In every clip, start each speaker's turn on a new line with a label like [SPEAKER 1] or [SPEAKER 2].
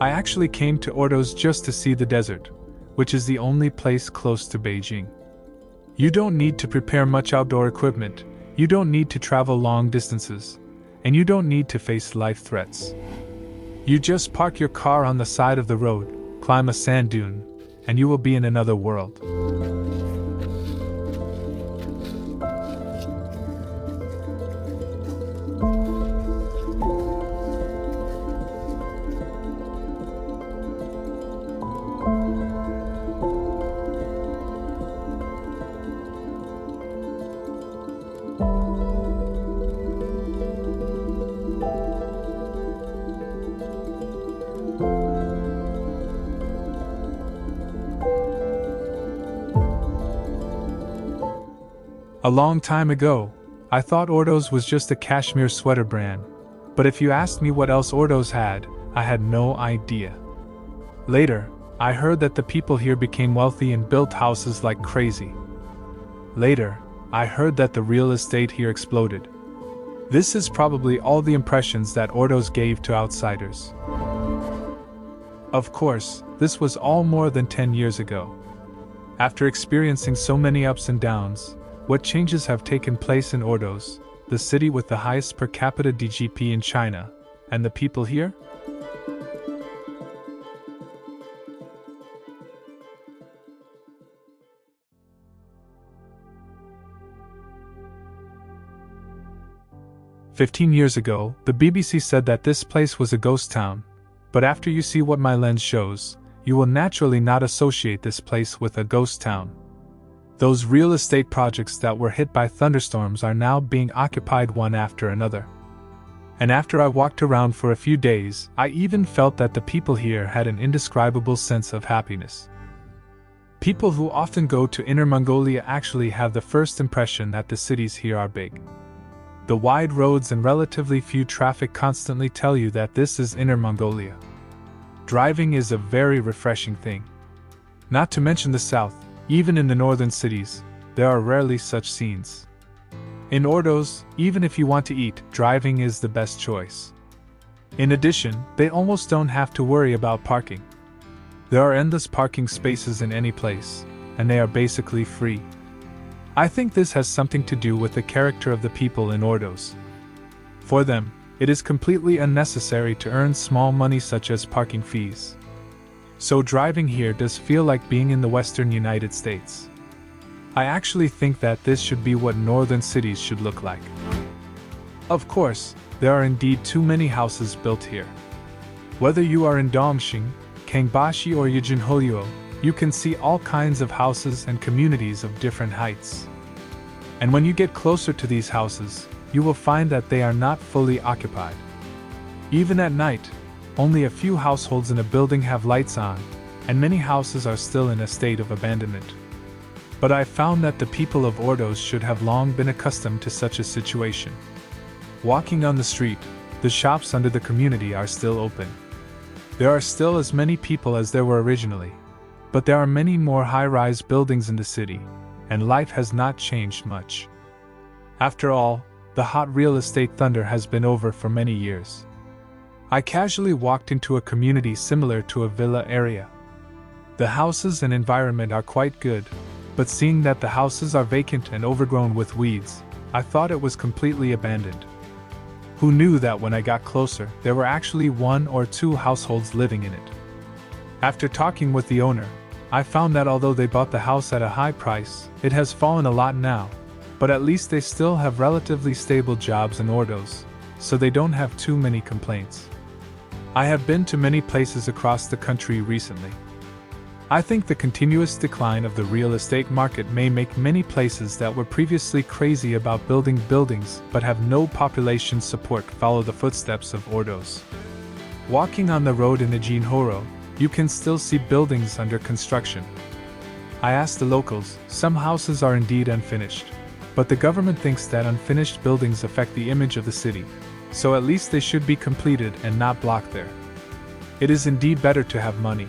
[SPEAKER 1] I actually came to Ordos just to see the desert, which is the only place close to Beijing. You don't need to prepare much outdoor equipment, you don't need to travel long distances, and you don't need to face life threats. You just park your car on the side of the road, climb a sand dune, and you will be in another world. A long time ago, I thought Ordos was just a cashmere sweater brand, but if you asked me what else Ordos had, I had no idea. Later, I heard that the people here became wealthy and built houses like crazy. Later, I heard that the real estate here exploded. This is probably all the impressions that Ordos gave to outsiders. Of course, this was all more than 10 years ago. After experiencing so many ups and downs, what changes have taken place in Ordos, the city with the highest per capita GDP in China, and the people here? "15 years ago, the BBC said that this place was a ghost town, but after you see what my lens shows, you will naturally not associate this place with a ghost town. Those real estate projects that were hit by thunderstorms are now being occupied one after another. And after I walked around for a few days, I even felt that the people here had an indescribable sense of happiness. People who often go to Inner Mongolia actually have the first impression that the cities here are big. The wide roads and relatively few traffic constantly tell you that this is Inner Mongolia. Driving is a very refreshing thing. Not to mention the south. Even in the northern cities, there are rarely such scenes. In Ordos, even if you want to eat, driving is the best choice. In addition, they almost don't have to worry about parking. There are endless parking spaces in any place, and they are basically free. I think this has something to do with the character of the people in Ordos. For them, it is completely unnecessary to earn small money such as parking fees. So driving here does feel like being in the western United States. I actually think that this should be what northern cities should look like. Of course, there are indeed too many houses built here. Whether you are in Dongxing, Kangbashi or Yijinholyo, you can see all kinds of houses and communities of different heights. And when you get closer to these houses, you will find that they are not fully occupied. Even at night, only a few households in a building have lights on, and many houses are still in a state of abandonment. But I found that the people of Ordos should have long been accustomed to such a situation. Walking on the street, the shops under the community are still open. There are still as many people as there were originally, but there are many more high-rise buildings in the city, and life has not changed much. After all, the hot real estate thunder has been over for many years. I casually walked into a community similar to a villa area. The houses and environment are quite good, but seeing that the houses are vacant and overgrown with weeds, I thought it was completely abandoned. Who knew that when I got closer, there were actually 1 or 2 households living in it. After talking with the owner, I found that although they bought the house at a high price, it has fallen a lot now, but at least they still have relatively stable jobs in Ordos, so they don't have too many complaints. I have been to many places across the country recently. I think the continuous decline of the real estate market may make many places that were previously crazy about building buildings but have no population support follow the footsteps of Ordos. Walking on the road in Ijinhoro, you can still see buildings under construction. I asked the locals, some houses are indeed unfinished, but the government thinks that unfinished buildings affect the image of the city. So at least they should be completed and not blocked there. It is indeed better to have money.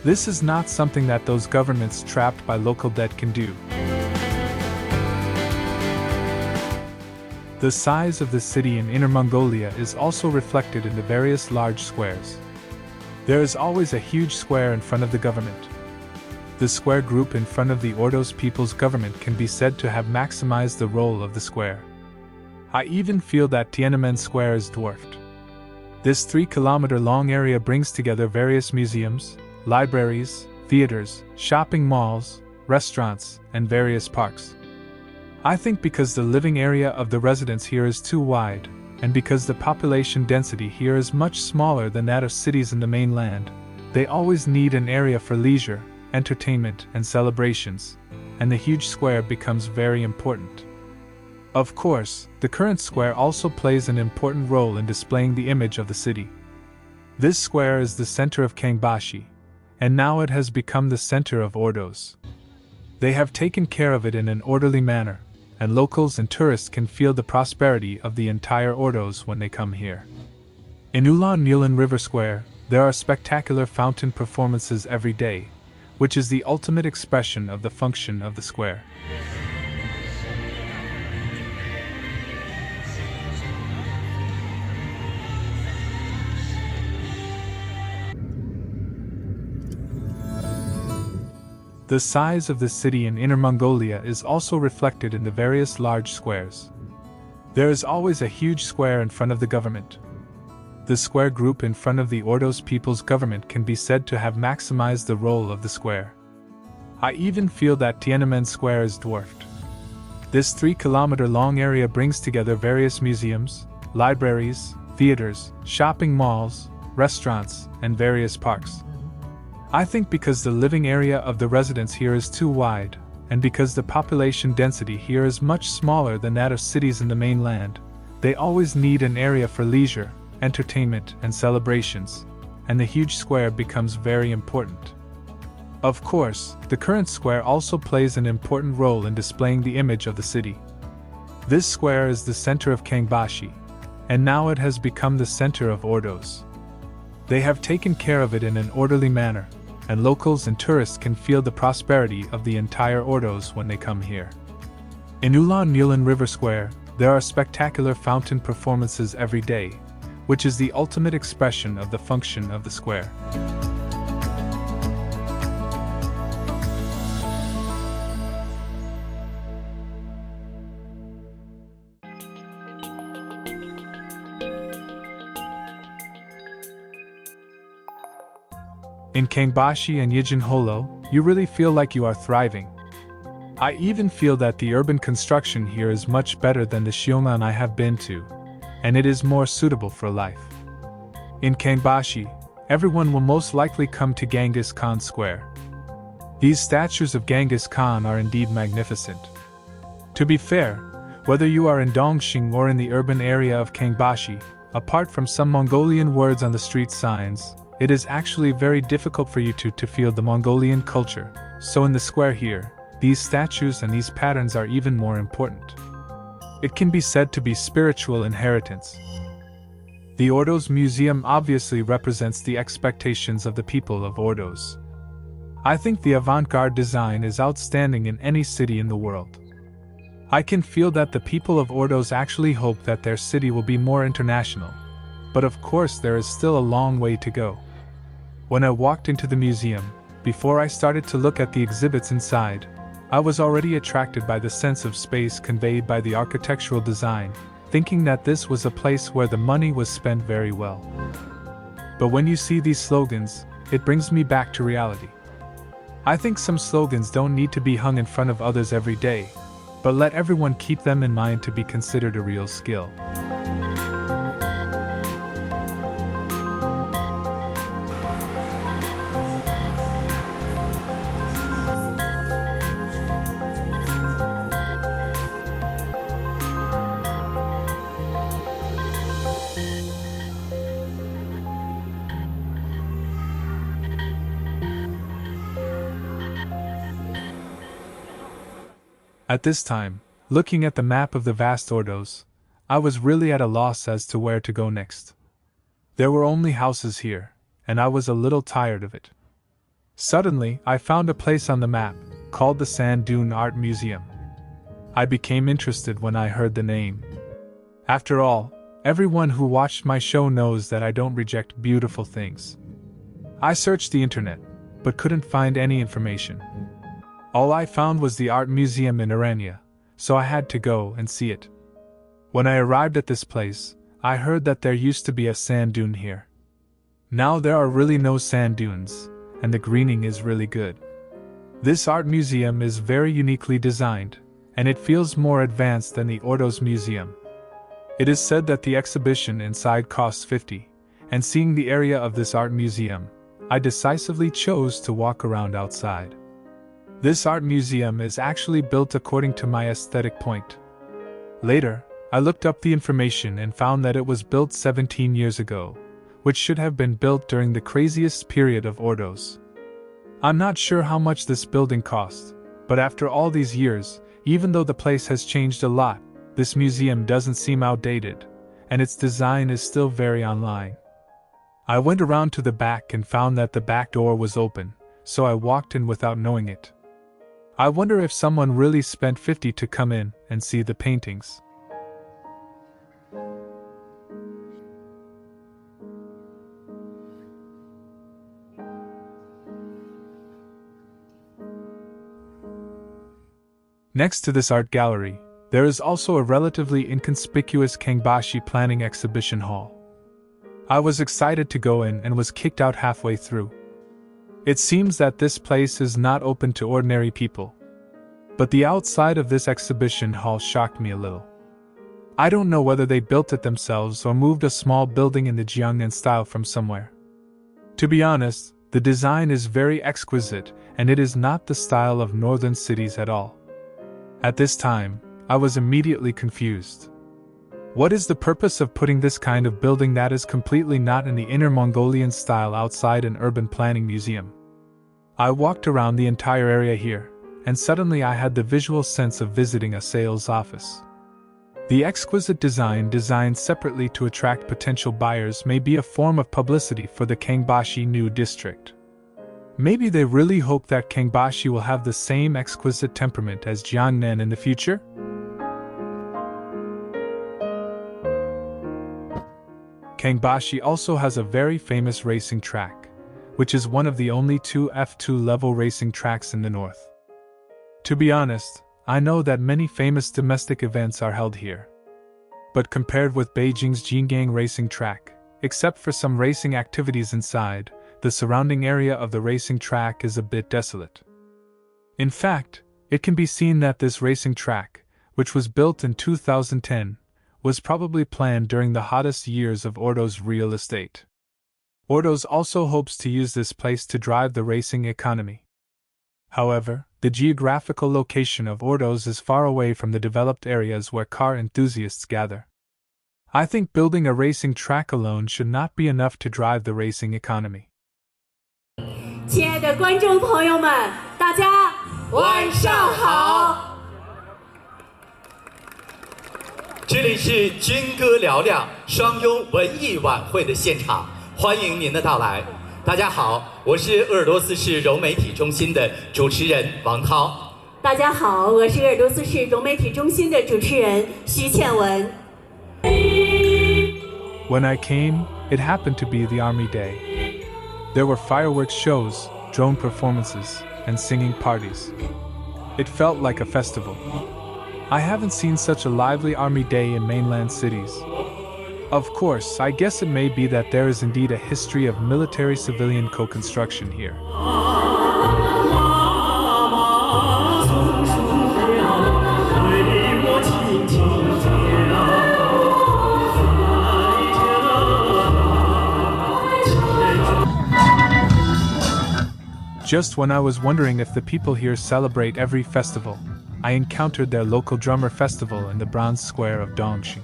[SPEAKER 1] This is not something that those governments trapped by local debt can do. The size of the city in Inner Mongolia is also reflected in the various large squares. There is always a huge square in front of the government. The square group in front of the Ordos People's Government can be said to have maximized the role of the square. I even feel that Tiananmen Square is dwarfed. This 3-kilometer-long area brings together various museums, libraries, theaters, shopping malls, restaurants, and various parks. I think because the living area of the residents here is too wide, and because the population density here is much smaller than that of cities in the mainland, they always need an area for leisure, entertainment, and celebrations, and the huge square becomes very important. Of course, the current square also plays an important role in displaying the image of the city. This square is the center of Kangbashi, and now it has become the center of Ordos. They have taken care of it in an orderly manner, and locals and tourists can feel the prosperity of the entire Ordos when they come here. In Ulan Ulan River Square, there are spectacular fountain performances every day, which is the ultimate expression of the function of the square. The size of the city in Inner Mongolia is also reflected in the various large squares. There is always a huge square in front of the government. The square group in front of the Ordos People's Government can be said to have maximized the role of the square. I even feel that Tiananmen Square is dwarfed. This 3-kilometer-long area brings together various museums, libraries, theaters, shopping malls, restaurants, and various parks. I think because the living area of the residents here is too wide, and because the population density here is much smaller than that of cities in the mainland, they always need an area for leisure, entertainment, and celebrations, and the huge square becomes very important. Of course, the current square also plays an important role in displaying the image of the city. This square is the center of Kangbashi, and now it has become the center of Ordos. They have taken care of it in an orderly manner, and locals and tourists can feel the prosperity of the entire Ordos when they come here. In Ulan Ulan River Square, there are spectacular fountain performances every day, which is the ultimate expression of the function of the square. In Kangbashi and Yijin Holo, you really feel like you are thriving. I even feel that the urban construction here is much better than the Xiongnan I have been to, and it is more suitable for life. In Kangbashi, everyone will most likely come to Gangis Khan Square. These statues of Gangis Khan are indeed magnificent. To be fair, whether you are in Dongxing or in the urban area of Kangbashi, apart from some Mongolian words on the street signs, it is actually very difficult for you to feel the Mongolian culture, so in the square here, these statues and these patterns are even more important. It can be said to be spiritual inheritance. The Ordos Museum obviously represents the expectations of the people of Ordos. I think the avant-garde design is outstanding in any city in the world. I can feel that the people of Ordos actually hope that their city will be more international, but of course there is still a long way to go. When I walked into the museum, before I started to look at the exhibits inside, I was already attracted by the sense of space conveyed by the architectural design, thinking that this was a place where the money was spent very well. But when you see these slogans, it brings me back to reality. I think some slogans don't need to be hung in front of others every day, but let everyone keep them in mind to be considered a real skill. At this time, looking at the map of the vast Ordos, I was really at a loss as to where to go next. There were only houses here, and I was a little tired of it. Suddenly, I found a place on the map, called the Sandun Art Museum. I became interested when I heard the name. After all, everyone who watched my show knows that I don't reject beautiful things. I searched the internet, but couldn't find any information. All I found was the art museum in Orania, so I had to go and see it. When I arrived at this place, I heard that there used to be a sand dune here. Now there are really no sand dunes, and the greening is really good. This art museum is very uniquely designed, and it feels more advanced than the Ordos Museum. It is said that the exhibition inside costs 50, and seeing the area of this art museum, I decisively chose to walk around outside. This art museum is actually built according to my aesthetic point. Later, I looked up the information and found that it was built 17 years ago, which should have been built during the craziest period of Ordos. I'm not sure how much this building cost, but after all these years, even though the place has changed a lot, this museum doesn't seem outdated, and its design is still very online. I went around to the back and found that the back door was open, so I walked in without knowing it. I wonder if someone really spent 50 to come in and see the paintings. Next to this art gallery, there is also a relatively inconspicuous Kangbashi planning exhibition hall. I was excited to go in and was kicked out halfway through. It seems that this place is not open to ordinary people. But the outside of this exhibition hall shocked me a little. I don't know whether they built it themselves or moved a small building in the Jiangnan style from somewhere. To be honest, the design is very exquisite and it is not the style of northern cities at all. At this time, I was immediately confused. What is the purpose of putting this kind of building that is completely not in the Inner Mongolian style outside an urban planning museum? I walked around the entire area here, and suddenly I had the visual sense of visiting a sales office. The exquisite design designed separately to attract potential buyers may be a form of publicity for the Kangbashi new district. Maybe they really hope that Kangbashi will have the same exquisite temperament as Jiangnan in the future? Kangbashi also has a very famous racing track, which is one of the only two F2 level racing tracks in the north. To be honest, I know that many famous domestic events are held here. But compared with Beijing's Jingang racing track, except for some racing activities inside, the surrounding area of the racing track is a bit desolate. In fact, it can be seen that this racing track, which was built in 2010, was probably planned during the hottest years of Ordos real estate. Ordos also hopes to use this place to drive the racing economy. However, the geographical location of Ordos is far away from the developed areas where car enthusiasts gather. I think building a racing track alone should not be enough to drive the racing economy.
[SPEAKER 2] 亲爱的观众朋友们，大家晚上好。
[SPEAKER 3] 这里是军歌嘹亮双优文艺晚会的现场，欢迎您的到来。大家好，我是鄂尔多斯市融媒体中心的主持人王涛。
[SPEAKER 2] 大家好，我是鄂尔多斯市融媒体中心的主持人徐倩文。
[SPEAKER 1] When I came, it happened to be the Army Day. There were fireworks shows, drone performances, and singing parties. It felt like a festival. I haven't seen such a lively Army Day in mainland cities. Of course, I guess it may be that there is indeed a history of military-civilian co-construction here. Just when I was wondering if the people here celebrate every festival, I encountered their local drummer festival in the bronze square of Dongxing.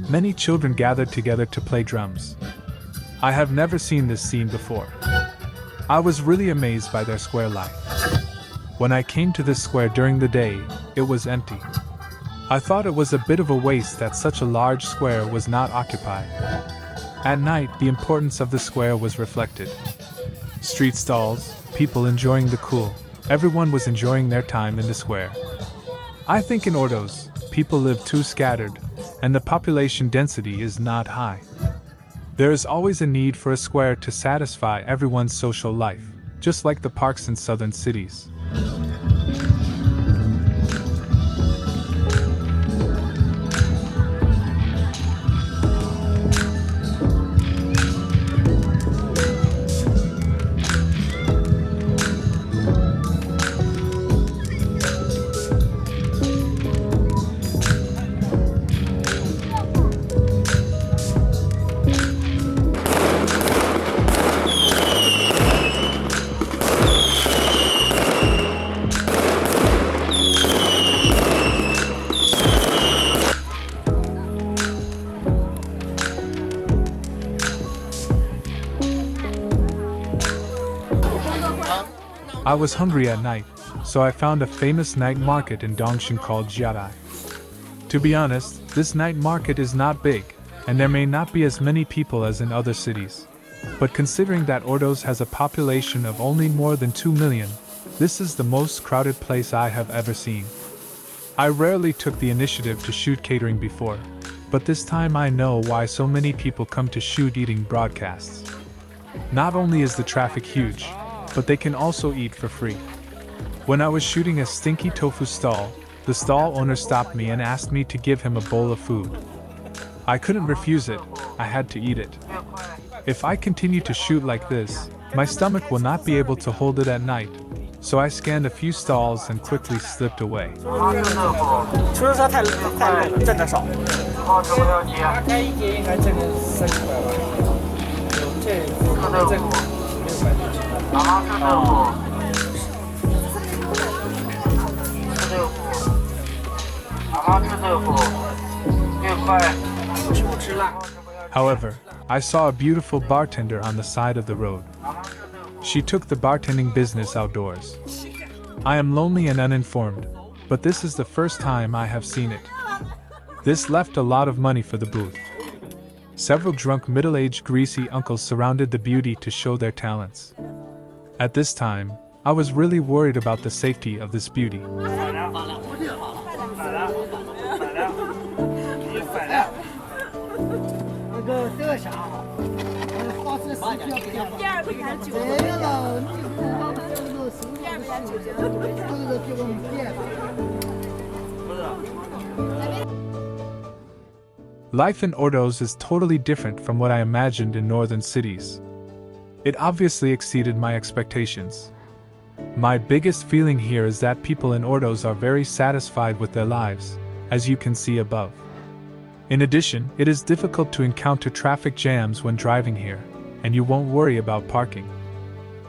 [SPEAKER 1] Many children gathered together to play drums. I have never seen this scene before. I was really amazed by their square life. When I came to this square during the day, it was empty. I thought it was a bit of a waste that such a large square was not occupied. At night, the importance of the square was reflected. Street stalls, people enjoying the cool, everyone was enjoying their time in the square. I think in Ordos, people live too scattered, and the population density is not high. There is always a need for a square to satisfy everyone's social life, just like the parks in southern cities. I was hungry at night, so I found a famous night market in Dongshan called Jiadai. To be honest, this night market is not big, and there may not be as many people as in other cities. But considering that Ordos has a population of only more than 2 million, this is the most crowded place I have ever seen. I rarely took the initiative to shoot catering before, but this time I know why so many people come to shoot eating broadcasts. Not only is the traffic huge, but they can also eat for free. When I was shooting a stinky tofu stall, the stall owner stopped me and asked me to give him a bowl of food. I couldn't refuse it, I had to eat it. If I continue to shoot like this, my stomach will not be able to hold it at night, so I scanned a few stalls and quickly slipped away. However, I saw a beautiful bartender on the side of the road. She took the bartending business outdoors. I am lonely and uninformed, but this is the first time I have seen it. This left a lot of money for the booth. Several drunk middle-aged greasy uncles surrounded the beauty to show their talents. At this time, I was really worried about the safety of this beauty. Life in Ordos is totally different from what I imagined in northern cities. It obviously exceeded my expectations. My biggest feeling here is that people in Ordos are very satisfied with their lives, as you can see above. In addition, it is difficult to encounter traffic jams when driving here, and you won't worry about parking.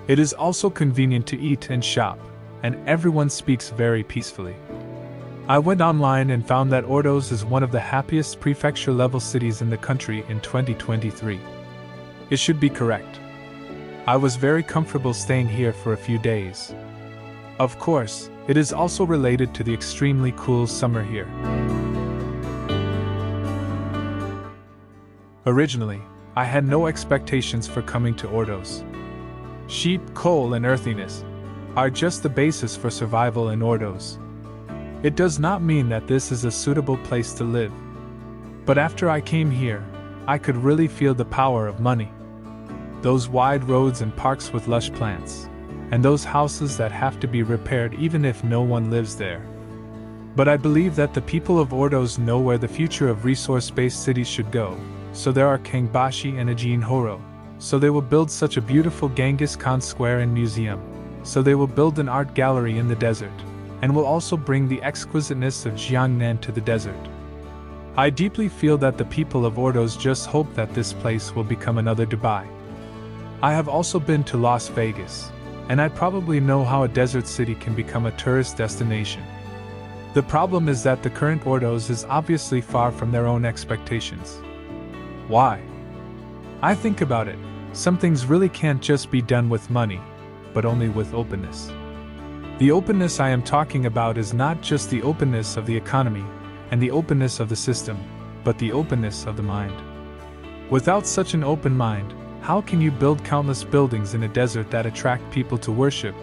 [SPEAKER 1] It is also convenient to eat and shop, and everyone speaks very peacefully. I went online and found that Ordos is one of the happiest prefecture-level cities in the country in 2023. It should be correct. I was very comfortable staying here for a few days. Of course, it is also related to the extremely cool summer here. Originally, I had no expectations for coming to Ordos. Sheep, coal, and earthiness are just the basis for survival in Ordos. It does not mean that this is a suitable place to live. But after I came here, I could really feel the power of money. Those wide roads and parks with lush plants, and those houses that have to be repaired even if no one lives there. But I believe that the people of Ordos know where the future of resource-based cities should go, so there are Kangbashi and Ajin Horo, so they will build such a beautiful Gangis Khan square and museum, so they will build an art gallery in the desert, and will also bring the exquisiteness of Jiangnan to the desert. I deeply feel that the people of Ordos just hope that this place will become another Dubai. I have also been to Las Vegas, and I probably know how a desert city can become a tourist destination. The problem is that the current Ordos is obviously far from their own expectations. Why? I think about it, some things really can't just be done with money, but only with openness. The openness I am talking about is not just the openness of the economy and the openness of the system, but the openness of the mind. Without such an open mind, how can you build countless buildings in a desert that attract people to worship?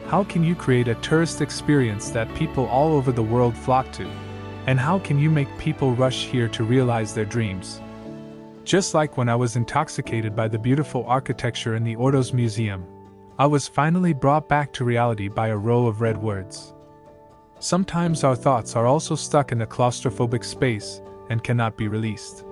[SPEAKER 1] How can you create a tourist experience that people all over the world flock to? And how can you make people rush here to realize their dreams? Just like when I was intoxicated by the beautiful architecture in the Ordos Museum, I was finally brought back to reality by a row of red words. Sometimes our thoughts are also stuck in a claustrophobic space and cannot be released.